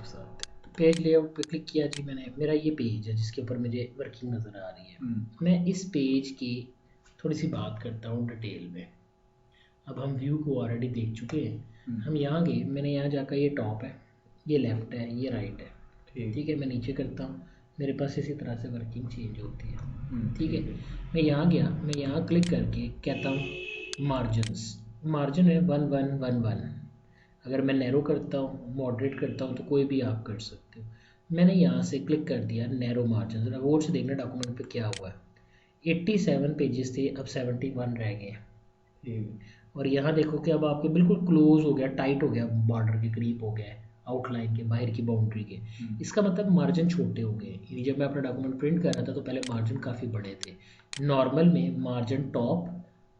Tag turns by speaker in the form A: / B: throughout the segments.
A: Layouts आते हैं।
B: Page layout पे क्लिक किया जी मैंने, मेरा ये पेज है जिसके ऊपर मुझे वर्किंग नज़र आ रही है। मैं इस पेज की थोड़ी सी बात करता हूँ डिटेल में। अब हम व्यू को ऑलरेडी देख चुके हैं, हम यहाँ गए, मैंने यहाँ जाकर ये टॉप है, ये लेफ़्ट है, ये राइट है, ठीक है। मैं नीचे करता हूँ, मेरे पास इसी तरह से वर्किंग चेंज होती है, ठीक है। मैं यहाँ गया, मैं यहाँ क्लिक करके कहता हूँ मार्जिनस, मार्जिन है 1111। अगर मैं नैरो करता हूँ, मॉडरेट करता हूँ, तो कोई भी आप कर सकते हो। मैंने यहाँ से क्लिक कर दिया नैरो मार्जिन। ज़रा गौर से देखना डॉक्यूमेंट पे क्या हुआ है, 87 पेजेस थे, अब 71 रह गए हैं। और यहाँ देखो कि अब आपके बिल्कुल क्लोज हो गया, टाइट हो गया, बॉर्डर के करीब हो गया है, आउटलाइन के बाहर की बाउंड्री के। इसका मतलब मार्जिन छोटे हो गए। यानी जब मैं अपना डॉक्यूमेंट प्रिंट कर रहा था तो पहले मार्जिन काफ़ी बड़े थे। नॉर्मल में margin top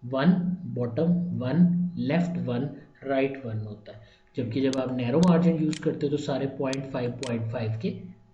B: 1, bottom 1, left 1, right 1 होता है, जबकि जब आप नैरो मार्जिन यूज़ करते हो तो सारे 0.5 के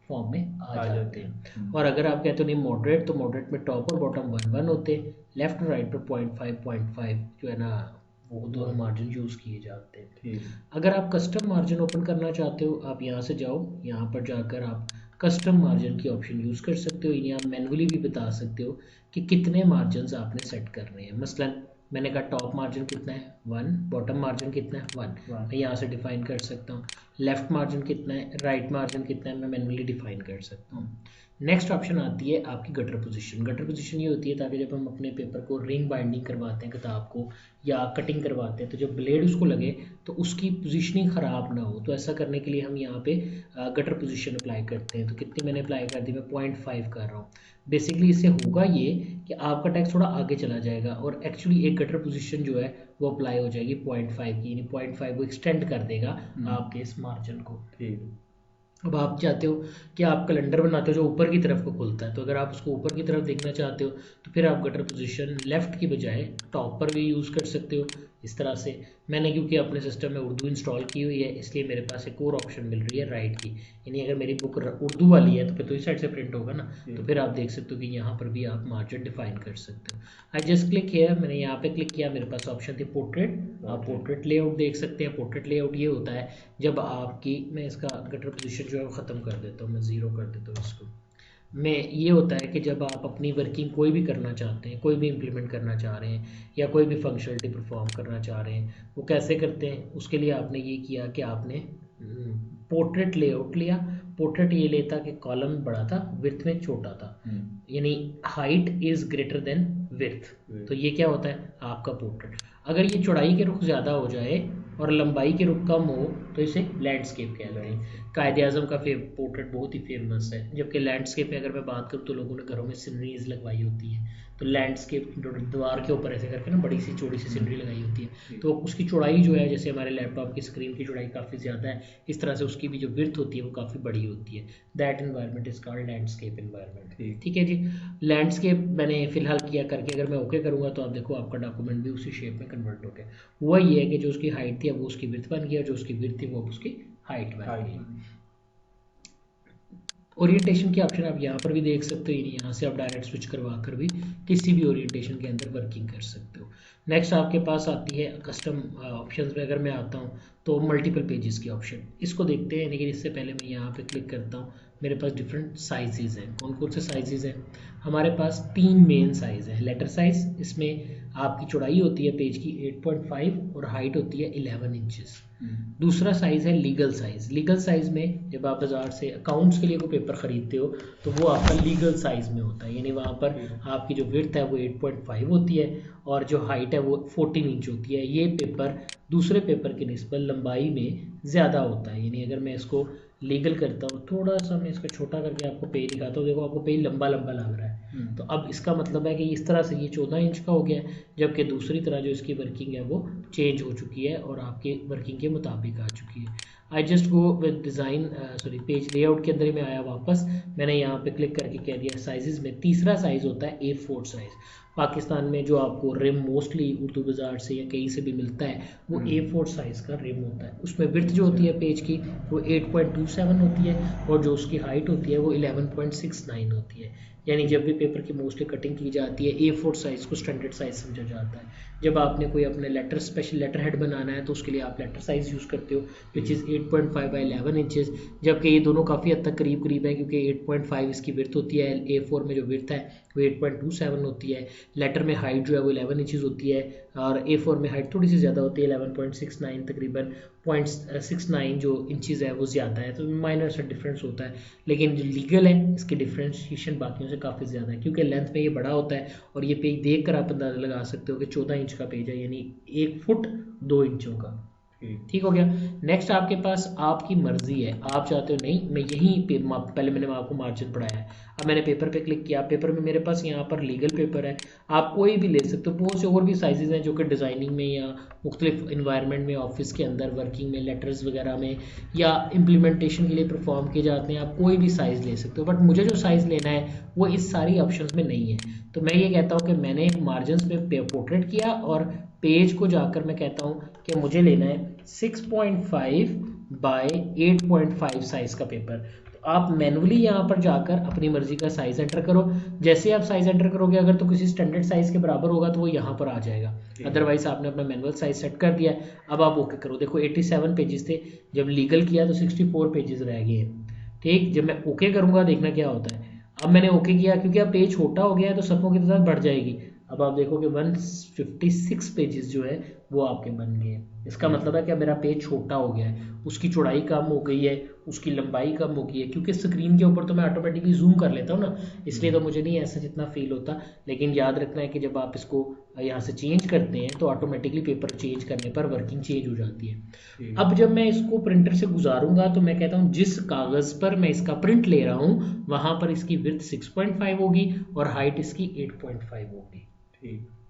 B: फॉर्म में आ जाते हैं। और अगर आप कहते हो नहीं मॉडरेट, तो मॉडरेट में टॉप और बॉटम 1 होते हैं, लेफ्ट और राइट पर 0.5 जो है ना वो दोनों मार्जिन यूज़ किए जाते हैं। अगर आप कस्टम मार्जिन ओपन करना चाहते हो, आप यहाँ से जाओ, यहाँ पर जाकर आप कस्टम मार्जिन की ऑप्शन यूज़ कर सकते हो। यानी आप मैनुअली भी बता सकते हो कि कितने मार्जिन आपने सेट करने हैं। मसलन मैंने कहा टॉप मार्जिन कितना है 1, बॉटम मार्जिन कितना है 1, मैं यहाँ से डिफाइन कर सकता हूँ। लेफ्ट मार्जिन कितना है, राइट मार्जिन कितना है, मैं मैनुअली डिफाइन कर सकता हूँ। नेक्स्ट ऑप्शन आती है आपकी गटर पोजीशन। गटर पोजीशन ये होती है ताकि जब हम अपने पेपर को रिंग बाइंडिंग करवाते हैं किताब को या कटिंग करवाते हैं तो जब ब्लेड उसको लगे तो उसकी पोजीशनिंग ख़राब ना हो। तो ऐसा करने के लिए हम यहाँ पे गटर पोजीशन अप्लाई करते हैं। तो कितनी मैंने अप्लाई कर दी, मैं 0.5 कर रहा हूँ। बेसिकली इससे होगा ये कि आपका टेक्स्ट थोड़ा आगे चला जाएगा और एक्चुअली एक गटर पोजीशन जो है वो अप्लाई हो जाएगी 0.5 की, यानी 0.5 वो एक्सटेंड कर देगा आपके इस मार्जिन को। अब आप चाहते हो कि आप कैलेंडर बनाते हो जो ऊपर की तरफ को खुलता है, तो अगर आप उसको ऊपर की तरफ देखना चाहते हो तो फिर आप गटर पोजीशन लेफ़्ट की बजाय टॉप पर भी यूज़ कर सकते हो इस तरह से। मैंने क्योंकि अपने सिस्टम में उर्दू इंस्टॉल की हुई है इसलिए मेरे पास एक और ऑप्शन मिल रही है राइट की। यानी अगर मेरी बुक उर्दू वाली है तो फिर तो इस साइड से प्रिंट होगा ना, तो फिर आप देख सकते हो कि यहाँ पर भी आप मार्जिन डिफाइन कर सकते हो। आई जस्ट क्लिक किया, मैंने यहाँ पे क्लिक किया, मेरे पास ऑप्शन थी पोर्ट्रेट। आप पोर्ट्रेट लेआउट देख सकते हैं। पोर्ट्रेट लेआउट ये होता है जब आपकी, मैं इसका गटर पोजीशन जो है वो ख़त्म कर देता हूँ, मैं 0 कर देता हूँ इसको। में ये होता है कि जब आप अपनी वर्किंग कोई भी करना चाहते हैं, कोई भी इम्प्लीमेंट करना चाह रहे हैं या कोई भी फंक्शनलिटी परफॉर्म करना चाह रहे हैं, वो कैसे करते हैं, उसके लिए आपने ये किया कि आपने पोर्ट्रेट लेआउट लिया। पोर्ट्रेट ये लेता कि कॉलम बड़ा था, विड्थ में छोटा था, यानी height is greater than width. तो ये क्या होता है आपका पोर्ट्रेट। अगर ये चौड़ाई के रुख ज़्यादा हो जाए और लंबाई के रुख कम हो तो इसे लैंडस्केप कहते हैं। कायदे आज़म का पोर्ट्रेट बहुत ही फेमस है, जबकि लैंडस्केप में अगर मैं बात करूँ तो लोगों ने घरों में सीनरीज लगवाई होती है। तो लैंडस्केप दीवार के ऊपर ऐसे करके ना बड़ी सी चौड़ी सी सीनरी लगाई होती है, तो उसकी चौड़ाई जो है जैसे हमारे लैपटॉप की स्क्रीन की चौड़ाई काफ़ी ज़्यादा है, इस तरह से उसकी भी जो विड्थ होती है वो काफ़ी बड़ी होती है। That environment is called landscape environment. ठीक है जी, लैंडस्केप मैंने फिलहाल किया करके अगर मैं ओके करूँगा तो आप देखो आपका डॉक्यूमेंट भी उसी शेप में कन्वर्ट हो गया। हुआ ये है कि जो उसकी हाइट थी अब वो उसकी विड्थ बन गया, जो उसकी विड्थ थी वो अब उसकी हाइट बन गई। ओरिएंटेशन की ऑप्शन आप यहाँ पर भी देख सकते हो, यहाँ से आप डायरेक्ट स्विच करवा कर भी किसी भी ओरिएंटेशन के अंदर वर्किंग कर सकते हो। नेक्स्ट आपके पास आती है कस्टम ऑप्शंस में। अगर मैं आता हूँ तो मल्टीपल पेजेस की ऑप्शन, इसको देखते हैं। लेकिन इससे पहले मैं यहाँ पे क्लिक करता हूँ, मेरे पास डिफरेंट साइजेज़ हैं। कौन कौन से साइजेज़ हैं हमारे पास? 3 मेन साइज़ हैं। लेटर साइज़, इसमें आपकी चौड़ाई होती है पेज की 8.5 और हाइट होती है 11 इंचेस। दूसरा साइज़ है लीगल साइज़। लीगल साइज़ में जब आप बाज़ार से अकाउंट्स के लिए कोई पेपर ख़रीदते हो तो वो आपका लीगल साइज़ में होता है, यानी वहाँ पर आपकी जो विड्थ है वो 8.5 होती है और जो हाइट है वो 14 इंच होती है। ये पेपर दूसरे पेपर की निस्बत लंबाई में ज़्यादा होता है। यानी अगर मैं इसको लीगल करता हूँ, थोड़ा सा मैं इसको छोटा करके आपको पेज दिखाता हूँ, देखो आपको पेज लंबा लंबा लग रहा है। तो अब इसका मतलब है कि इस तरह से ये 14 इंच का हो गया है, जबकि दूसरी तरह जो इसकी वर्किंग है वो चेंज हो चुकी है और आपके वर्किंग के मुताबिक आ चुकी है। आई just go with design page layout के अंदर ही मैं आया वापस। मैंने यहाँ पे क्लिक करके कह दिया साइजेस में तीसरा साइज़ होता है A4 साइज़। पाकिस्तान में जो आपको रिम मोस्टली उर्दू बाजार से या कहीं से भी मिलता है वो A4 साइज़ का रिम होता है। उसमें विड्थ जो होती है पेज की वो 8.27 होती है और जो उसकी हाइट होती है वो 11.69 होती है। यानी जब भी पेपर की मोस्टली कटिंग की जाती है A4 साइज़ को स्टैंडर्ड साइज़ समझा जाता है। जब आपने कोई अपने लेटर स्पेशल लेटर हेड बनाना है तो उसके लिए आप लेटर साइज़ यूज़ करते हो विच इज़ 8.5 बाई 11 इंचेस, जबकि ये दोनों काफ़ी हद तक करीब करीब है क्योंकि 8.5 इसकी विड्थ होती है, A4 में जो विड्थ है वो 8.27 होती है। लेटर में हाइट जो है वो 11 इंचेस होती है और A4 में हाइट थोड़ी सी ज़्यादा होती है 11.69, तकरीबन 0.69 जो इंचेस है वो ज़्यादा है, तो माइनर सा डिफरेंस होता है। लेकिन जो लीगल है इसकी डिफ्रेंशिएशन बाकियों से काफ़ी ज़्यादा है क्योंकि लेंथ में ये बड़ा होता है और ये पेज देख कर आप अंदाज़ा लगा सकते हो कि 14 इंच का पेज है, यानी 1 फुट 2 इंचों का। ठीक हो गया। नेक्स्ट आपके पास आपकी मर्जी है, आप चाहते हो नहीं मैं यहीं पे पहले मैंने आपको मार्जिन पढ़ाया है, अब मैंने पेपर पे क्लिक किया, पेपर में मेरे पास यहाँ पर लीगल पेपर है, आप कोई भी ले सकते हो। बहुत से और भी साइजेज हैं जो कि डिज़ाइनिंग में या मुख्तलिफ इन्वायरमेंट में, ऑफिस के अंदर वर्किंग में, लेटर्स वगैरह में या इम्प्लीमेंटेशन के लिए परफॉर्म किए जाते हैं, आप कोई भी साइज़ ले सकते हो। बट मुझे जो साइज़ लेना है वो इस सारी ऑप्शन में नहीं है, तो मैं ये कहता हूँ कि मैंने मार्जिन पे पोर्ट्रेट किया और पेज को जाकर मैं कहता हूँ कि मुझे लेना है 6.5 बाय 8.5 साइज का पेपर। तो आप मैनुअली यहाँ पर जाकर अपनी मर्जी का साइज एंटर करो। जैसे आप साइज एंटर करोगे अगर तो किसी स्टैंडर्ड साइज के बराबर होगा तो वो यहाँ पर आ जाएगा, अदरवाइज आपने अपना मैनुअल साइज सेट कर दिया है। अब आप ओके करो, देखो 87 पेजेस थे, जब लीगल किया तो 64 पेजेस रह गए हैं। ठीक, जब मैं ओके करूँगा देखना क्या होता है। अब मैंने ओके किया क्योंकि अब पेज छोटा हो गया है तो सफ़ों की तादाद बढ़ जाएगी। अब आप देखोगे 156 पेजेस जो है वो आपके बन गए हैं। इसका मतलब है कि मेरा पेज छोटा हो गया है, उसकी चौड़ाई कम हो गई है, उसकी लंबाई कम हो गई है, क्योंकि स्क्रीन के ऊपर तो मैं ऑटोमेटिकली जूम कर लेता हूँ ना, इसलिए तो मुझे नहीं ऐसा जितना फील होता। लेकिन याद रखना है कि जब आप इसको यहाँ से चेंज करते हैं तो ऑटोमेटिकली पेपर चेंज करने पर वर्किंग चेंज हो जाती है। अब जब मैं इसको प्रिंटर से गुजारूंगा तो मैं कहता हूँ जिस कागज़ पर मैं इसका प्रिंट ले रहा हूँ वहाँ पर इसकी विड्थ 6.5 होगी और हाइट इसकी 8.5 होगी।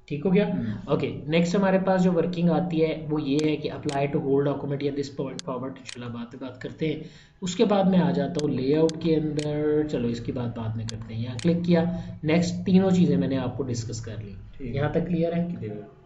B: ठीक हो गया। ओके, नेक्स्ट हमारे पास जो वर्किंग आती है वो ये है कि अप्लाई टू होल डॉक्यूमेंट या दिस पॉइंट फॉरवर्ड, इंशाल्लाह बात करते हैं। उसके बाद मैं आ जाता हूँ लेआउट के अंदर, चलो इसकी बात बाद में करते हैं। यहाँ क्लिक किया, नेक्स्ट तीनों चीज़ें मैंने आपको डिस्कस कर ली, यहाँ तक क्लियर है।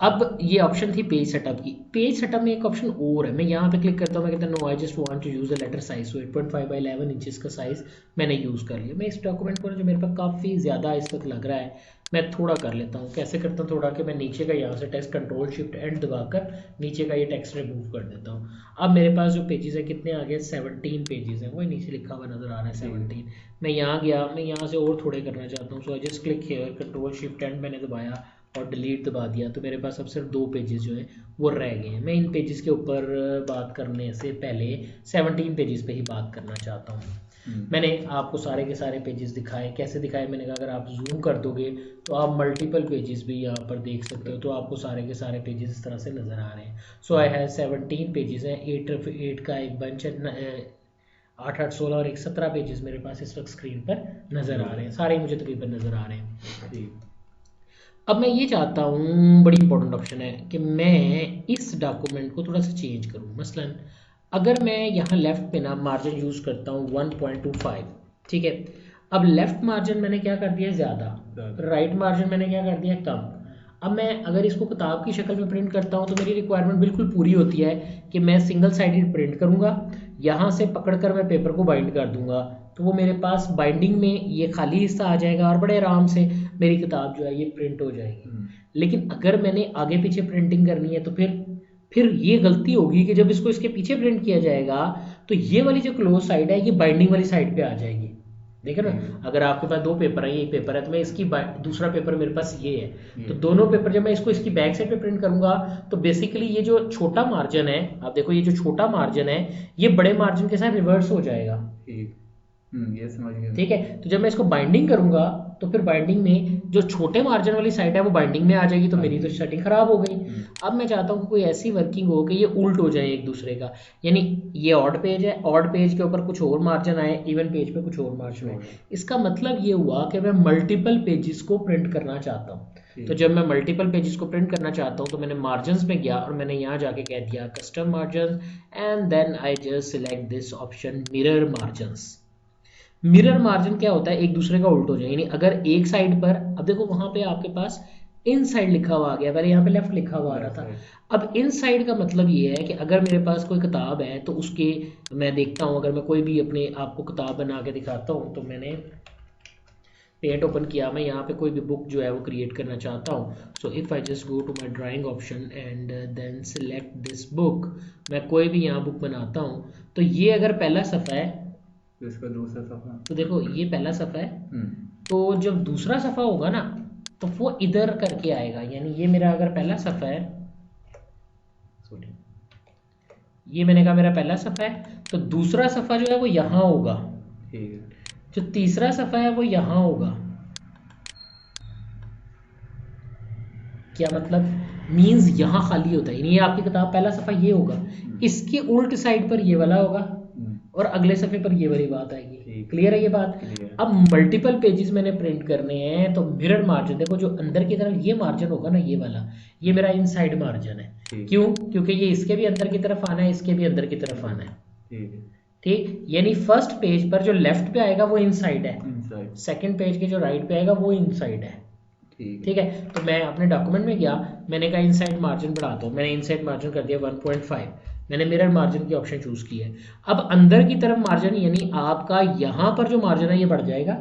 B: अब ये ऑप्शन थी पेज सेटअप की। पेज सेटअप में एक ऑप्शन और है, मैं यहाँ पे क्लिक करता हूँ, मैं कहता हूँ no I just want to use the letter size, so 8.5 by 11 inches का साइज मैंने यूज़ कर लिया। मैं इस डॉक्यूमेंट को जो मेरे पास काफ़ी ज़्यादा इस वक्त लग रहा है मैं थोड़ा कर लेता हूँ। कैसे करता हूँ थोड़ा, कि मैं नीचे का यहाँ से टेक्स्ट कंट्रोल शिफ्ट एंड दबाकर नीचे का ये टेक्स्ट रिमूव कर देता हूँ। अब मेरे पास जो पेजेस है कितने आ गए, 17 पेजेस हैं, वही नीचे लिखा हुआ नजर आ रहा है 17। मैं यहाँ गया, मैं यहाँ से और थोड़े करना चाहता हूँ, so I just click here, control shift and मैंने दबाया और डिलीट दबा दिया, तो मेरे पास अब सिर्फ 2 पेजेस जो हैं वो रह गए हैं। मैं इन पेजेस के ऊपर बात करने से पहले 17 पेजेस पे ही बात करना चाहता हूँ। मैंने आपको सारे के सारे पेजेस दिखाए, कैसे दिखाए मैंने कहा अगर आप जूम कर दोगे तो आप मल्टीपल पेजेस भी यहाँ पर देख सकते हो, तो आपको सारे के सारे पेजेस इस तरह से नज़र आ रहे हैं। सो आई हैव 17 पेजेस हैं, 8 का एक बंच है, 8 8 16 और एक 17 पेजेस मेरे पास इस वक्त स्क्रीन पर नज़र आ रहे हैं, सारे मुझे तकरीबन नज़र आ रहे हैं। अब मैं ये चाहता हूँ, बड़ी इंपॉर्टेंट ऑप्शन है कि मैं इस डॉक्यूमेंट को थोड़ा सा चेंज करूँ। मसलन अगर मैं यहाँ लेफ्ट पे ना मार्जिन यूज़ करता हूँ 1.25, ठीक है। अब लेफ्ट मार्जिन मैंने क्या कर दिया ज़्यादा, राइट मार्जिन मैंने क्या कर दिया कम। अब मैं अगर इसको किताब की शक्ल में प्रिंट करता हूँ तो मेरी रिक्वायरमेंट बिल्कुल पूरी होती है कि मैं सिंगल साइडेड प्रिंट करूँगा, यहाँ से पकड़कर मैं पेपर को बाइंड कर दूंगा, तो वो मेरे पास बाइंडिंग में ये खाली हिस्सा आ जाएगा और बड़े आराम से मेरी किताब जो है ये प्रिंट हो जाएगी। लेकिन अगर मैंने आगे पीछे प्रिंटिंग करनी है तो फिर ये गलती होगी कि जब इसको इसके पीछे प्रिंट किया जाएगा तो ये वाली जो क्लोज साइड है ये बाइंडिंग वाली साइड पे आ जाएगी। देखे ना, अगर आपके पास 2 पेपर है, ये पेपर है तो मैं इसकी दूसरा पेपर मेरे पास ये है, तो दोनों पेपर जब मैं इसको इसकी बैक साइड पे प्रिंट करूंगा तो बेसिकली ये जो छोटा मार्जिन है, आप देखो ये जो छोटा मार्जिन है ये बड़े मार्जिन के साथ रिवर्स हो जाएगा।
A: ये समझ गया।
B: ठीक है, तो जब मैं इसको बाइंडिंग करूंगा तो फिर बाइंडिंग में जो छोटे मार्जिन वाली साइड है वो बाइंडिंग में आ जाएगी, तो मेरी तो सेटिंग खराब हो गई। अब मैं चाहता हूँ कि कोई ऐसी वर्किंग हो कि ये उल्ट हो जाए एक दूसरे का, यानी ये ऑड पेज है, ऑड पेज के ऊपर कुछ और मार्जिन आए, इवन पेज पे कुछ और मार्जिन आए। इसका मतलब ये हुआ कि मैं मल्टीपल पेजेस को प्रिंट करना चाहता हूँ। तो जब मैं मल्टीपल पेजेस को प्रिंट करना चाहता हूँ तो मैंने मार्जिन्स में गया और मैंने यहाँ जाके कह दिया custom margin and then I just select this option mirror margins. Mirror margin क्या होता है, एक दूसरे का उल्ट हो जाए, यानी अगर एक साइड पर, अब देखो वहां पे आपके पास इन साइड लिखा हुआ आ गया, पहले यहाँ पे लेफ्ट लिखा हुआ आ रहा था। अब इन साइड का मतलब ये है कि अगर मेरे पास कोई किताब है तो उसके मैं देखता हूँ, अगर मैं कोई भी अपने आपको किताब बना के दिखाता हूँ, तो मैंने पेंट ओपन किया, मैं यहाँ पे कोई भी बुक जो है वो क्रिएट करना चाहता हूँ। So if I just go to my drawing option and then select this book, मैं कोई भी यहाँ बुक बनाता हूँ, तो ये अगर पहला सफ़ा है
A: तो इसका दूसरा सफ़ा,
B: तो देखो ये पहला सफ़ा है, तो जब दूसरा सफ़ा होगा ना तो वो इधर करके आएगा, यानी ये मेरा अगर पहला सफ़ा है, सॉरी ये मैंने कहा मेरा पहला सफ़ा है, तो दूसरा सफ़ा जो है वो यहाँ होगा,
A: ठीक है।
B: जो तीसरा सफ़ा है वो यहाँ होगा। क्या मतलब, मीन्स यहाँ खाली होता है, यानी ये आपकी किताब पहला सफ़ा ये होगा, इसके उल्ट साइड पर ये वाला होगा और अगले सफ़े पर ये वाली बात आएगी। क्लियर है ये बात? अब मल्टीपल पेजेस मैंने प्रिंट करने हैं, तो मिरर मार्जिन देखो, जो अंदर की तरफ ये मार्जिन होगा ना, ये वाला, ये मेरा इनसाइड मार्जिन है। क्यों? क्योंकि ये इसके भी अंदर की तरफ आना है, इसके भी अंदर की तरफ आना है। ठीक, यानी फर्स्ट पेज पर जो लेफ्ट पे आएगा वो इनसाइड है, सेकंड पेज के जो राइट पे आएगा वो इनसाइड है। ठीक है, तो मैं अपने डॉक्यूमेंट में गया, मैंने कहा इनसाइड मार्जिन बढ़ाता हूँ, मैंने इनसाइड मार्जिन कर दिया 1.5, मैंने मिरर मार्जिन की ऑप्शन चूज की है। अब अंदर की तरफ मार्जिन, यानी आपका यहाँ पर जो मार्जिन है ये बढ़ जाएगा,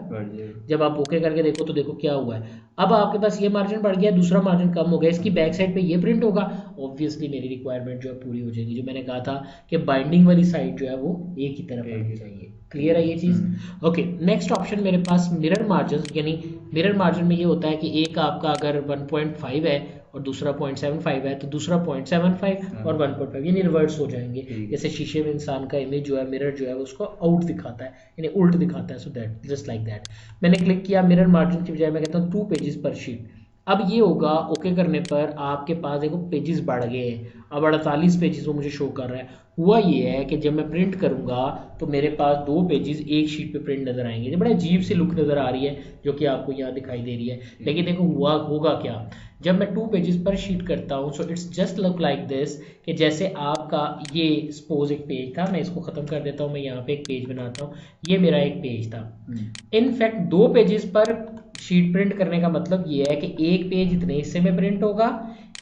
B: जब आप ओके करके देखो तो देखो क्या हुआ है, अब आपके पास ये मार्जिन बढ़ गया, दूसरा मार्जिन कम हो गया, इसकी बैक साइड पे ये प्रिंट होगा, ऑब्वियसली मेरी रिक्वायरमेंट जो है पूरी हो जाएगी, जो मैंने कहा था कि बाइंडिंग वाली साइड जो है वो एक ही तरफ आनी चाहिए। क्लियर है ये चीज? ओके, नेक्स्ट ऑप्शन मेरे पास मिरर मार्जिन, यानी मिरर मार्जिन में ये होता है कि एक आपका अगर 1.5 है और दूसरा 0.75 है, तो दूसरा 0.75 और 1.5 यानी रिवर्स हो जाएंगे। जैसे शीशे में इंसान का इमेज जो है, मिरर जो है उसको आउट दिखाता है, यानी उल्ट दिखाता है, so that just like that. मैंने क्लिक किया, मिरर मार्जिन की बजाय मैं कहता हूँ 2 पेजेस पर शीट। अब ये होगा, ओके करने पर आपके पास देखो पेजेस बढ़ गए हैं, अब 48 पेजेस वो मुझे शो कर रहा है। हुआ ये है कि जब मैं प्रिंट करूंगा तो मेरे पास 2 पेजेस एक शीट पे प्रिंट नजर आएंगे, जो बड़ा अजीब सी लुक नजर आ रही है, जो कि आपको यहाँ दिखाई दे रही है। लेकिन देखो हुआ होगा क्या, जब मैं 2 पेजेस पर शीट करता हूँ, so it's just look like this, कि जैसे आपका ये सपोज एक पेज था, मैं इसको खत्म कर देता हूँ, मैं यहाँ पे एक पेज बनाता हूँ, ये मेरा एक पेज था। इनफैक्ट 2 पेजेस पर शीट प्रिंट करने का मतलब ये है कि एक पेज इतने हिस्से में प्रिंट होगा,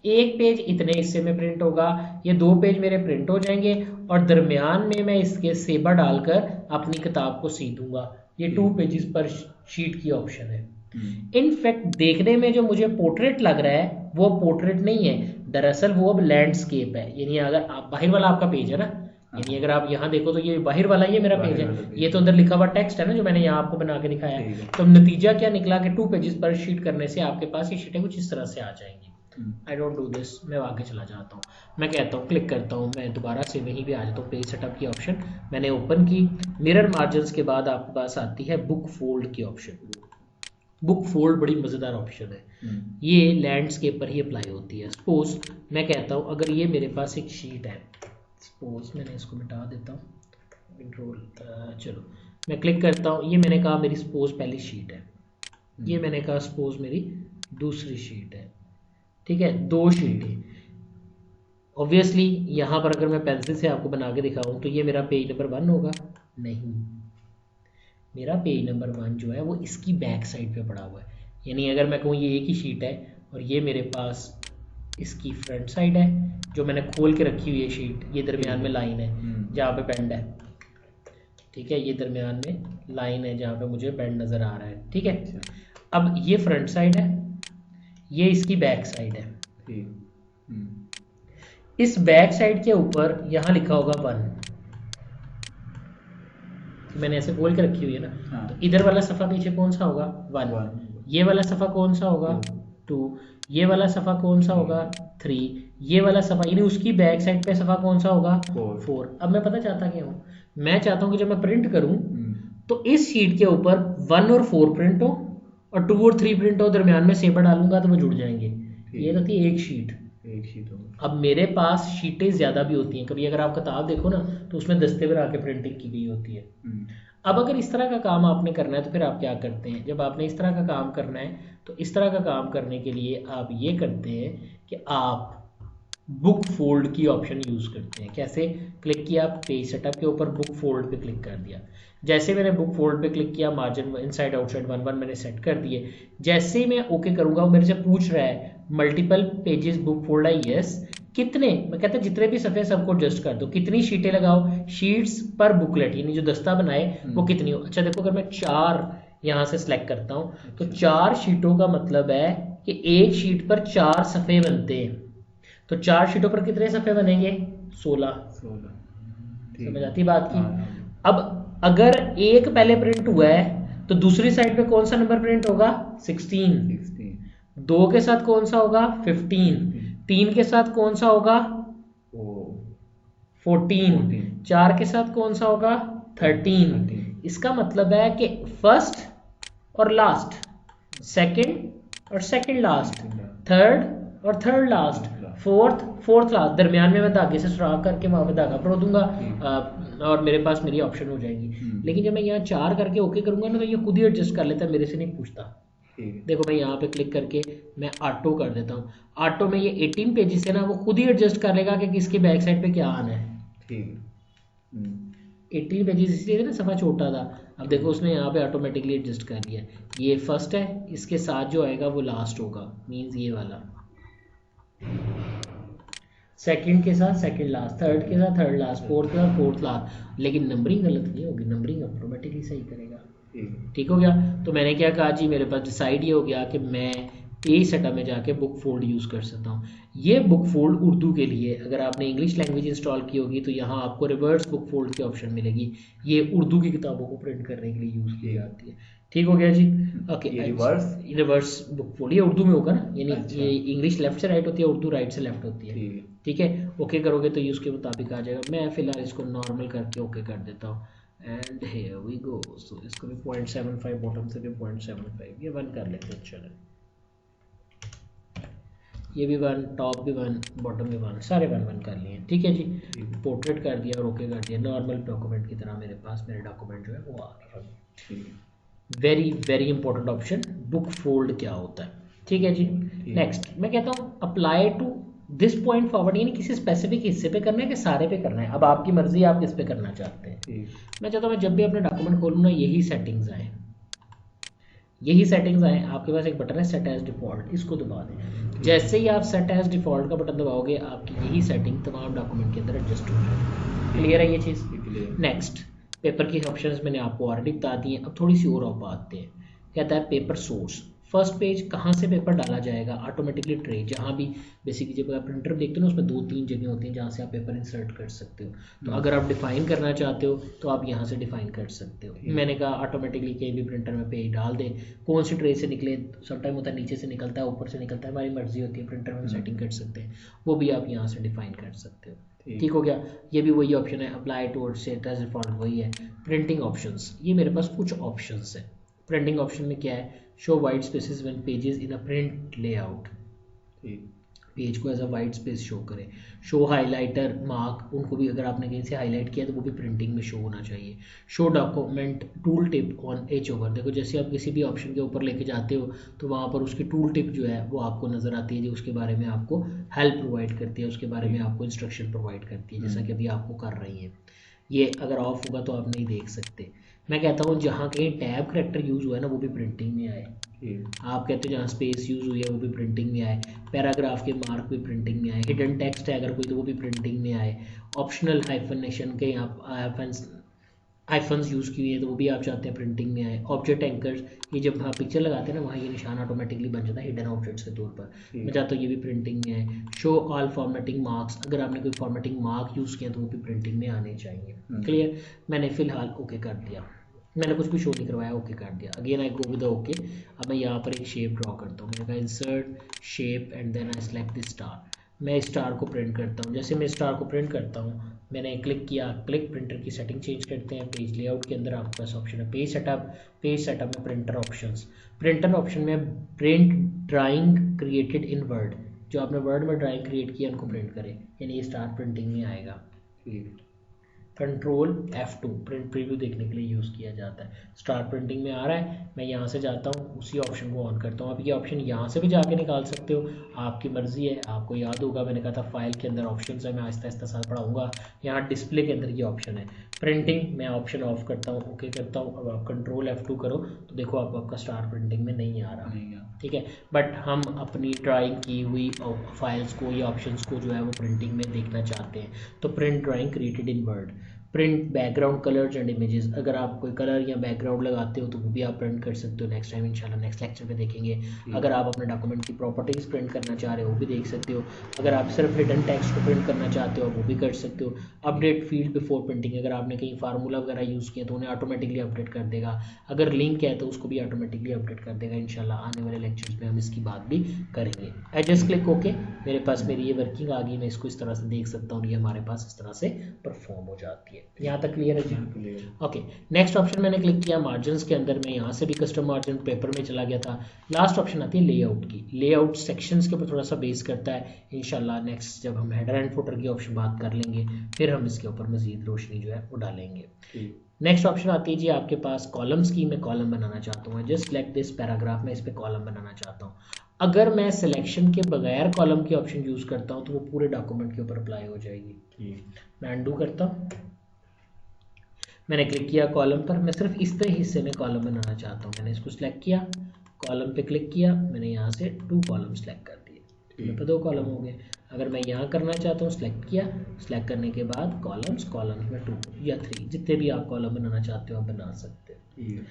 B: एक पेज इतने हिस्से में प्रिंट होगा, ये 2 पेज मेरे प्रिंट हो जाएंगे और दरमियान में मैं इसके सेबर डालकर अपनी किताब को सी दूंगा। ये 2 पेजेस पर शीट की ऑप्शन है। इनफैक्ट देखने में जो मुझे पोर्ट्रेट लग रहा है वो पोर्ट्रेट नहीं है, दरअसल वो अब लैंडस्केप है। यानी अगर आप बाहर वाला आपका पेज है ना, यानी अगर आप यहाँ देखो तो ये बाहर वाला ये मेरा पेज है, ये तो अंदर लिखा हुआ टेक्स्ट है ना जो मैंने यहाँ आपको बना के दिखाया है। तो नतीजा क्या निकला कि 2 पेजेस पर शीट करने से आपके पास ये शीटें कुछ इस तरह से आ जाएंगी। आई डोंट डू दिस, मैं आगे चला जाता हूँ, मैं कहता हूँ क्लिक करता हूँ, मैं दोबारा से वहीं भी आ जाता हूँ, पेज सेटअप की ऑप्शन मैंने ओपन की, मिरर मार्जिन के बाद आपके पास आती है बुक फोल्ड की ऑप्शन। बुक फोल्ड बड़ी मज़ेदार ऑप्शन है, ये लैंडस्केप पर ही अप्लाई होती है। सपोज मैं कहता हूँ अगर ये मेरे पास एक शीट है, सपोज मैंने इसको मिटा देता हूँ, कंट्रोल, चलो मैं क्लिक करता हूँ, ये मैंने कहा मेरी सपोज पहली शीट है, ये मैंने कहा सपोज मेरी दूसरी शीट है, ठीक है, 2 शीटें। ऑब्वियसली यहाँ पर अगर मैं पेंसिल से आपको बना के दिखाऊँ तो ये मेरा पेज नंबर 1 होगा, नहीं, मेरा पेज नंबर 1 जो है वो इसकी बैक साइड पे पड़ा हुआ है। यानी अगर मैं कहूँ ये एक ही शीट है और ये मेरे पास इसकी फ्रंट साइड है जो मैंने खोल के रखी हुई है शीट, ये दरमियान में लाइन है जहाँ पे बेंड है, ठीक है, ये दरमियान में लाइन है जहाँ पे मुझे बेंड नज़र आ रहा है, ठीक है। अब ये फ्रंट साइड है, ये इसकी बैक साइड है, इस बैक साइड के ऊपर यहाँ लिखा होगा 1, मैंने ऐसे बोल के रखी हुई है ना, तो इधर वाला सफ़ा पीछे कौन सा होगा 1, ये वाला सफ़ा कौन सा होगा 2, ये वाला सफ़ा कौन सा होगा 3, ये वाला सफ़ा यानी उसकी बैक साइड पे सफ़ा कौन सा होगा 4। अब मैं पता चाहता क्या हूँ, मैं चाहता हूँ कि जब मैं प्रिंट करूँ तो इस शीट के ऊपर 1 और 4 प्रिंट हो और 2 और 3 प्रिंट हो, दरमियान में सेबर डालूंगा तो वो जुड़ जाएंगे, ये रहती है एक शीट। अब मेरे पास शीटें ज़्यादा भी होती हैं, कभी अगर आप किताब देखो ना तो उसमें दस्ते पर आके प्रिंटिंग की गई होती है। अब अगर इस तरह का काम आपने करना है तो फिर आप क्या करते हैं, जब आपने इस तरह का काम करना है तो इस तरह का काम करने के लिए आप ये करते हैं कि आप बुक फोल्ड की ऑप्शन यूज करते हैं। कैसे? क्लिक किया पेज सेटअप के ऊपर, बुक फोल्ड पे क्लिक कर दिया। जैसे मैंने बुक फोल्ड पे क्लिक किया, मार्जिन इनसाइड आउटसाइड 1 1 मैंने सेट कर दिए। जैसे ही मैं ओके करूंगा, वो मेरे से पूछ रहा है मल्टीपल पेजेस बुक फोल्ड है, यस। कितने? मैं कहता जितने भी सफ़े सबको एडजस्ट कर दो। कितनी शीटें लगाओ? शीट्स पर बुकलेट, यानी जो दस्ता बनाए वो कितनी हो। अच्छा देखो, अगर मैं 4 यहाँ से सिलेक्ट करता हूँ तो 4 शीटों का मतलब है कि एक शीट पर 4 सफ़े बनते हैं। तो 4 शीटों पर कितने सफ़े बनेंगे? 16। समझ आती बात की? अब अगर एक पहले प्रिंट हुआ है तो दूसरी साइड पे कौन सा नंबर प्रिंट होगा? 16। 2 के साथ कौन सा होगा? 15। 3 के साथ कौन सा होगा? 14। 4 के साथ कौन सा होगा? 13। इसका मतलब है कि फर्स्ट और लास्ट, सेकंड और सेकंड लास्ट, थर्ड और थर्ड लास्ट, फोर्थ लास्ट, दरमियान में मैं धागे से सुराख करके वहां पे धागा परो दूंगा और मेरे पास मेरी ऑप्शन हो जाएगी। लेकिन जब मैं यहाँ 4 करके ओके करूंगा ना, तो ये खुद ही एडजस्ट कर लेता है, मेरे से नहीं पूछता। देखो मैं यहाँ पे क्लिक करके मैं ऑटो कर देता हूँ। ऑटो में ये 18 पेजेस है ना, वो खुद ही एडजस्ट कर लेगा कि किसके बैक साइड पे क्या आना है। 18 पेजेस इसलिए ना सफ़ा छोटा था। अब देखो उसने यहाँ पे ऑटोमेटिकली एडजस्ट कर लिया। ये फर्स्ट है, इसके साथ जो आएगा वो लास्ट होगा, मींस ये वाला। सेकंड के साथ सेकंड लास्ट, थर्ड के साथ थर्ड लास्ट, फोर्थ के साथ फोर्थ लास्ट। लेकिन नंबरिंग गलत नहीं होगी, नंबरिंग ऑटोमेटिकली सही करेगा। ठीक हो गया? तो मैंने क्या कहा जी, मेरे पास डिसाइड ये हो गया कि मैं पेज सेटअप में जाके बुक फोल्ड यूज़ कर सकता हूँ। ये बुक फोल्ड उर्दू के लिए, अगर आपने इंग्लिश लैंग्वेज इंस्टॉल की होगी तो यहाँ आपको रिवर्स बुक फोल्ड की ऑप्शन मिलेगी। ये उर्दू की किताबों को प्रिंट करने के लिए यूज़ की जाती है। ठीक हो गया जी? ओके। रिवर्स बुक फोल्ड ये उर्दू में होगा ना, यानी ये इंग्लिश लेफ्ट से राइट होती है, उर्दू राइट से लेफ्ट होती है। ठीक है? ओके करोगे तो ये उसके मुताबिक आ जाएगा। मैं फिलहाल इसको नॉर्मल करके ओके कर देता हूँ एंड हियर वी गो। सो इसको भी 0.75, बॉटम से भी 0.75, ये 1 कर लेते हैं। चलो ये भी 1, टॉप भी 1, बॉटम भी 1, सारे 1 1 कर लिए। ठीक है जी? पोर्ट्रेट कर दिया और ओके कर दिया। नॉर्मल डॉक्यूमेंट की तरह मेरे पास मेरे डॉक्यूमेंट जो है वो आ गया। Very very important option, book fold क्या होता है। ठीक है जी? नेक्स्ट मैं कहता हूँ apply to this point forward, यानी किसी स्पेसिफिक हिस्से पे करना है कि सारे पे करना है। अब आपकी मर्जी है, आप किस पे करना चाहते हैं। मैं चाहता हूँ जब भी अपने डॉक्यूमेंट खोलूँ ना, यही सेटिंग्स आए, यही सेटिंग्स आए। आपके पास एक बटन है सेट एज डिफॉल्ट, इसको दबा दें। जैसे ही आप सेट एज डिफॉल्ट का बटन दबाओगे, आपकी यही सेटिंग तमाम डॉक्यूमेंट के अंदर एडजस्ट हो जाएगी। क्लियर है ये चीज़? नेक्स्ट पेपर की ऑप्शंस मैंने आपको ऑलरेडी बता दी हैं। अब थोड़ी सी और आप आते हैं। कहता है पेपर सोर्स, फर्स्ट पेज कहाँ से पेपर डाला जाएगा? ऑटोमेटिकली ट्रे, जहाँ भी बेसिकली जब आप प्रिंटर देखते हो ना, उसमें 2-3 जगह होती हैं जहाँ से आप पेपर इंसर्ट कर सकते हो। तो अगर आप डिफाइन करना चाहते हो तो आप यहाँ से डिफाइन कर सकते हो। मैंने कहा ऑटोमेटिकली कहीं भी प्रिंटर में पेज डाल दें, कौन सी ट्रे से निकले। समटाइम होता है नीचे से निकलता है, ऊपर से निकलता है, हमारी मर्जी होती है। प्रिंटर में सेटिंग कर सकते हैं, वो भी आप यहाँ से डिफाइन कर सकते हो। ठीक हो गया? ये भी वही ऑप्शन है, apply to set as default वही है। प्रिंटिंग ऑप्शंस, ये मेरे पास कुछ ऑप्शंस है। प्रिंटिंग ऑप्शन में क्या है? Show white spaces when pages in a print layout, page को as a white space show करें। शो हाइलाइटर मार्क, उनको भी अगर आपने कहीं से हाईलाइट किया तो वो भी प्रिंटिंग में शो होना चाहिए। Show document tool tip on H over, देखो जैसे आप किसी भी ऑप्शन के ऊपर लेके जाते हो तो वहाँ पर उसकी टूल टिप जो है वो आपको नज़र आती है, जो उसके बारे में आपको हेल्प प्रोवाइड करती है, उसके बारे में आपको इंस्ट्रक्शन प्रोवाइड करती है, जैसा कि अभी आपको कर रही है। ये अगर ऑफ होगा तो आप नहीं देख सकते। मैं कहता हूँ जहाँ कहीं टैब करैक्टर यूज़ हुआ है ना, वो भी प्रिंटिंग में आए। आप कहते हो जहाँ स्पेस यूज़ हुई है वो भी प्रिंटिंग में आए। पैराग्राफ के मार्क भी प्रिंटिंग में आए। हिडन टेक्स्ट है अगर कोई तो वो भी प्रिंटिंग में आए। ऑप्शनल हाइफनेशन के आप आइफन्स यूज़ की हुई है तो वो भी आप चाहते हैं प्रिंटिंग में आए। ऑब्जेक्ट एंकर्स, ये जब आप पिक्चर लगाते हैं ना, वहाँ ये निशान ऑटोमेटिकली बन जाता है हिडन ऑब्जेक्ट्स के तौर पर। मैं चाहता हूँ ये भी प्रिंटिंग में आए। शो ऑल फॉर्मेटिंग मार्क्स, अगर आपने कोई फॉर्मेटिंग मार्क यूज़ किया तो वो भी प्रिंटिंग में आने चाहिए। क्लियर? मैंने फिलहाल ओके कर दिया, मैंने कुछ भी शो नहीं करवाया, ओके कर दिया। Again I go with okay. अब मैं यहाँ पर एक शेप ड्रॉ करता हूँ। मैंने कहा insert shape and then I select this star. मैं स्टार को प्रिंट करता हूँ। जैसे मैं स्टार को प्रिंट करता हूँ, मैंने क्लिक किया, क्लिक प्रिंटर की सेटिंग चेंज करते हैं। पेज लेआउट के अंदर आपके पास ऑप्शन है पेज सेटअप। पेज सेटअप में प्रिंटर ऑप्शंस, प्रिंटर ऑप्शन में print drawing created in word, जो आपने वर्ड में ड्राइंग क्रिएट किया उनको प्रिंट करें, यानी ये स्टार प्रिंटिंग में आएगा। कंट्रोल F2 प्रिंट प्रीव्यू देखने के लिए यूज़ किया जाता है। स्टार्ट प्रिंटिंग में आ रहा है, मैं यहाँ से जाता हूँ, उसी ऑप्शन को ऑन करता हूँ। अब ये ऑप्शन यहाँ से भी जाके निकाल सकते हो, आपकी मर्जी है। आपको याद होगा मैंने कहा था फाइल के अंदर ऑप्शन है, मैं आहिस्ता आहिस्ता साथ पढ़ाऊँगा। यहाँ डिस्प्ले के अंदर ये ऑप्शन है प्रिंटिंग, मैं ऑप्शन ऑफ करता हूँ, ओके करता हूँ। अब आप कंट्रोल F2 करो तो देखो आपका स्टार्ट प्रिंटिंग में नहीं आ रहा, ठीक है। बट हम अपनी ड्राइंग की हुई फाइल्स को या ऑप्शंस को जो है वो प्रिंटिंग में देखना चाहते हैं, तो print drawing created in word. Print background colours and images, अगर आप कोई कलर या बैकग्राउंड लगाते हो तो वो भी आप प्रिंट कर सकते हो। नेक्स्ट टाइम इंशाल्लाह नेक्स्ट लेक्चर में देखेंगे। अगर आप अपने डॉक्यूमेंट की प्रॉपर्टीज प्रिंट करना चाह रहे हो वो भी देख सकते हो। अगर आप सिर्फ हिडन टेक्स्ट को प्रिंट करना चाहते हो वो भी कर सकते हो। अपडेट फील्ड बिफोर प्रिंटिंग, अगर आपने कहीं फार्मूला वगैरह यूज़ किया तो उन्हें ऑटोमेटिकली अपडेट कर देगा। अगर लिंक है तो उसको भी ऑटोमेटिकली अपडेट कर देगा। इंशाल्लाह आने वाले लेक्चर्स में हम इसकी बात भी करेंगे। आई जस्ट क्लिक ओके, मेरे पास मेरी ये वर्किंग आ गई, मैं इसको इस तरह से देख सकता हूँ, ये हमारे पास इस तरह से परफॉर्म हो जाती है। यहाँ तक क्लियर है जी? ओके, नेक्स्ट ऑप्शन मैंने क्लिक किया मार्जिन के अंदर, मैं यहाँ से भी कस्टम मार्जिन पेपर में चला गया था। लास्ट ऑप्शन आती है लेआउट की। लेआउट सेक्शंस के ऊपर थोड़ा सा बेस करता है, इंशाल्लाह नेक्स्ट जब हम हेडर एंड फुटर की ऑप्शन बात कर लेंगे फिर हम इसके ऊपर मजीद रोशनी जो है वो डालेंगे। नेक्स्ट ऑप्शन आती है जी आपके पास कॉलम्स की। मैं कॉलम बनाना चाहता हूँ, जस्ट सेलेक्ट दिस पैराग्राफ, मैं इस पर कॉलम बनाना चाहता हूँ। अगर मैं सिलेक्शन के बगैर कॉलम की ऑप्शन यूज़ करता हूँ तो वो पूरे डॉक्यूमेंट के ऊपर अप्लाई हो जाएगी। मैं अनडू करता हूँ, मैंने क्लिक किया कॉलम पर, मैं सिर्फ इस तरह हिस्से में कॉलम बनाना चाहता हूँ। मैंने इसको सिलेक्ट किया, कॉलम पे क्लिक किया, मैंने यहाँ से 2 कॉलम सेलेक्ट कर दिए, मेरे पे 2 कॉलम हो गए। अगर मैं यहाँ करना चाहता हूँ सिलेक्ट किया, सिलेक्ट करने के बाद कॉलम्स में 2 या 3 जितने भी आप कॉलम बनाना चाहते हो आप बना सकते हो।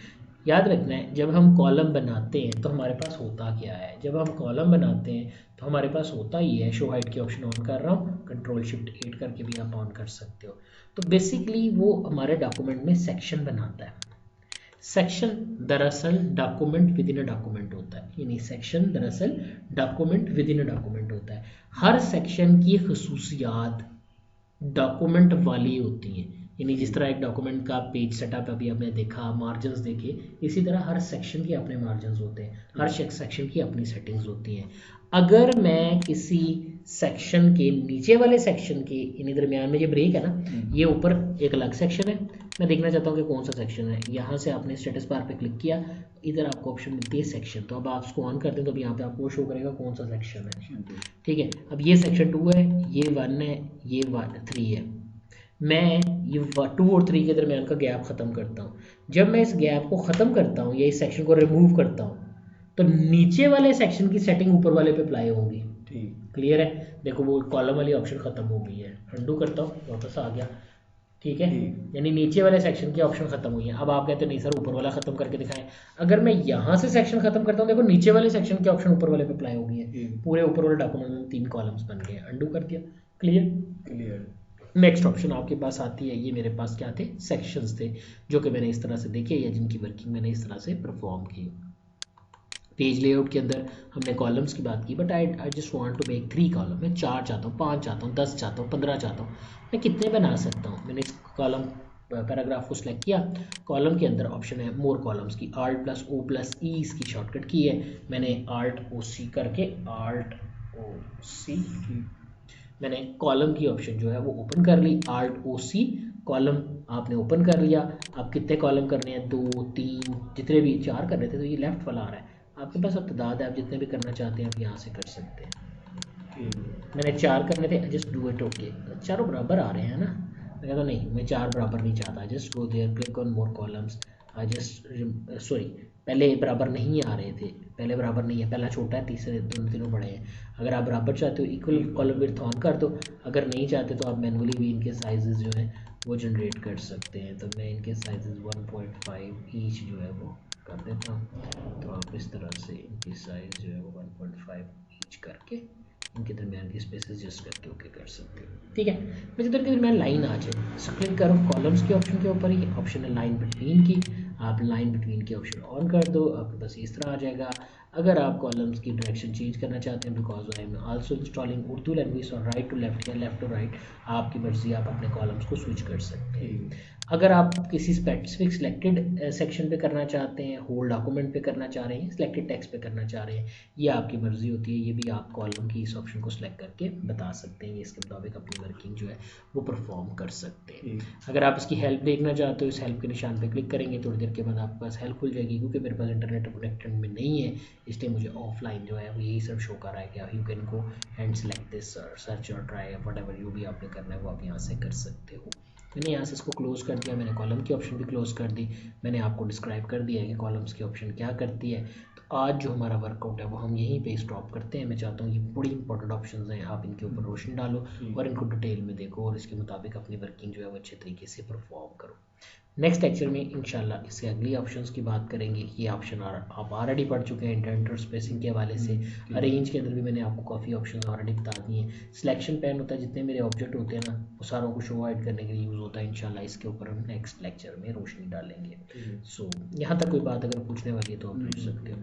B: याद रखना है जब हम कॉलम बनाते हैं तो हमारे पास होता क्या है। जब हम कॉलम बनाते हैं तो हमारे पास होता ही है, शो हाइट की ऑप्शन ऑन कर रहा हूँ, कंट्रोल शिफ्ट 8 करके भी आप ऑन कर सकते हो। तो बेसिकली वो हमारे डॉक्यूमेंट में सेक्शन बनाता है। सेक्शन दरअसल document with in a document होता है, यानी सेक्शन दरअसल document with in a document होता है। हर सेक्शन की खसूसियात डॉक्यूमेंट वाली होती हैं, यानी जिस तरह एक डॉक्यूमेंट का पेज सेटअप अभी आपने देखा, मार्जिन्स देखे, इसी तरह हर सेक्शन के अपने मार्जिन्स होते हैं, हर सेक्शन की अपनी सेटिंग्स होती हैं। अगर मैं किसी सेक्शन के नीचे वाले सेक्शन के यानी दरमियान में जो ब्रेक है ना, ये ऊपर एक अलग सेक्शन है, मैं देखना चाहता हूँ कि कौन सा सेक्शन है। यहाँ से आपने स्टेटस बार पे क्लिक किया, इधर आपको ऑप्शन मिलती है सेक्शन, तो अब आप उसको ऑन कर दें तो अब यहाँ पे आपको शो करेगा कौन सा सेक्शन है, ठीक है। अब ये सेक्शन 2 है, ये 1 है, ये 3 है। मैं ये 2 और 3 के दरमियान का गैप ख़त्म करता हूँ। जब मैं इस गैप को ख़त्म करता हूँ या इस सेक्शन को रिमूव करता हूँ तो नीचे वाले सेक्शन की सेटिंग ऊपर वाले पे अप्लाई होगी। क्लियर है? देखो वो कॉलम वाली ऑप्शन ख़त्म हो गई है, अंडू करता हूँ, वापस आ गया, ठीक है। यानी नीचे वाले सेक्शन की ऑप्शन खत्म हुई है। अब आप कहते हो नहीं सर ऊपर वाला खत्म करके दिखाएं। अगर मैं यहाँ से सेक्शन खत्म करता हूँ, देखो नीचे वाले सेक्शन की ऑप्शन ऊपर वाले पे अप्लाई हो गई है, पूरे ऊपर वाले डॉक्यूमेंट में 3 कॉलम्स बन गए, अंडू कर दिया। क्लियर। नेक्स्ट ऑप्शन आपके पास आती है, ये मेरे पास क्या थे, सेक्शंस थे जो कि मैंने इस तरह से देखे या जिनकी वर्किंग मैंने इस तरह से परफॉर्म की। पेज लेआउट के अंदर हमने कॉलम्स की बात की, but I just want to make 3 column. मैं 4 चाहता हूँ, 5 चाहता हूँ, 10 चाहता हूँ, 15 चाहता हूँ, मैं कितने बना सकता हूँ। मैंने इस कॉलम पैराग्राफ को सिलेक्ट किया, कॉलम के अंदर ऑप्शन है मोर कॉलम्स की, Alt+O+E इसकी शॉर्टकट की है, मैंने Alt+OC करके Alt+OC मैंने कॉलम की ऑप्शन जो है वो ओपन कर ली, Alt+OC कॉलम आपने ओपन कर लिया। आप कितने कॉलम करने हैं, 2 3 जितने भी 4 कर रहे थे तो ये लेफ्ट वाला आ रहा है, आपके पास अब तादाद है, आप जितने भी करना चाहते हैं आप यहाँ से कर सकते हैं। मैंने 4 करने थे, जस्ट डू इट ओके, चारों बराबर आ रहे हैं ना, मैं कहता नहीं मैं 4 बराबर नहीं चाहता, just go there click on more columns, I just sorry पहले बराबर नहीं आ रहे थे, पहले बराबर नहीं है, पहला छोटा है, तीसरे तीनों बड़े हैं। अगर आप बराबर चाहते हो इक्वल कॉलम विड्थ ऑन कर दो, अगर नहीं चाहते तो आप मैनुअली भी इनके साइजेस जो है वो जनरेट कर सकते हैं। तो मैं इनके साइजेस 1.5 ईच जो है वो कर देता हूँ, तो आप इस तरह से इनकी साइज जो है वो 1.5 ईच करके इनके दरमियान की स्पेसेस एडजस्ट करके ओके कर सकते हो, ठीक है। मैं जिधर के दरमियान लाइन आ जाए, क्लिक करो कॉलम्स के ऑप्शन के ऊपर, ही ऑप्शन है लाइन बिटवीन की, आप लाइन बिटवीन की ऑप्शन ऑन कर दो, आपके पास इस तरह आ जाएगा। अगर आप कॉलम्स की डायरेक्शन चेंज करना चाहते हैं, because I am also installing Urdu language और राइट टू लेफ्ट या लेफ्ट टू राइट, आपकी मर्जी, आप अपने कॉलम्स को स्विच कर सकते हैं। अगर आप किसी स्पेसिफिक सिलेक्टेड सेक्शन पे करना चाहते हैं, होल डॉक्यूमेंट पे करना चाह रहे हैं, सिलेक्टेड टेक्स्ट पे करना चाह रहे हैं, ये आपकी मर्जी होती है। ये भी आप कॉलम की इस ऑप्शन को सिलेक्ट करके बता सकते हैं, इसके मुताबिक अपनी वर्किंग जो है वो परफॉर्म कर सकते हैं। अगर आप इसकी हेल्प देखना चाहते हो, इस हेल्प के निशान पे क्लिक करेंगे, थोड़ी देर के बाद आपके पास हेल्प खुल जाएगी। क्योंकि मेरे पास इंटरनेट कनेक्टेड में नहीं है, इसलिए मुझे ऑफलाइन जो है वो यही सब शो कर रहा है कि you can go and select this search और ट्राई व्हाटएवर जो भी आपने करना है वो आप यहाँ से कर सकते हो। मैंने यहाँ से इसको क्लोज कर दिया, मैंने कॉलम की ऑप्शन भी क्लोज कर दी। मैंने आपको डिस्क्राइब कर दिया है कि कॉलम्स की ऑप्शन क्या करती है। तो आज जो हमारा वर्कआउट है वो हम यहीं पे स्टॉप करते हैं। मैं चाहता हूँ ये बड़ी इंपॉर्टेंट ऑप्शंस हैं, आप इनके ऊपर रोशनी डालो और इनको डिटेल में देखो और इसके मुताबिक अपनी वर्किंग जो है वो अच्छे तरीके से परफॉर्म करो। नेक्स्ट लेक्चर में इंशाल्लाह इससे अगली ऑप्शंस की बात करेंगे। ये ऑप्शन आप ऑलरेडी पढ़ चुके हैं इंडेंट और स्पेसिंग के हवाले से। अरेंज के अंदर भी मैंने आपको काफ़ी ऑप्शन ऑलरेडी बता दिए हैं। सिलेक्शन पैन होता है, जितने मेरे ऑब्जेक्ट होते हैं ना वो सारों को शो आउट करने के लिए यूज़ होता है। इंशाल्लाह इसके ऊपर हम नेक्स्ट लेक्चर में रोशनी डालेंगे। सो यहाँ तक कोई बात अगर पूछने वाली है तो आप पूछ सकते हो।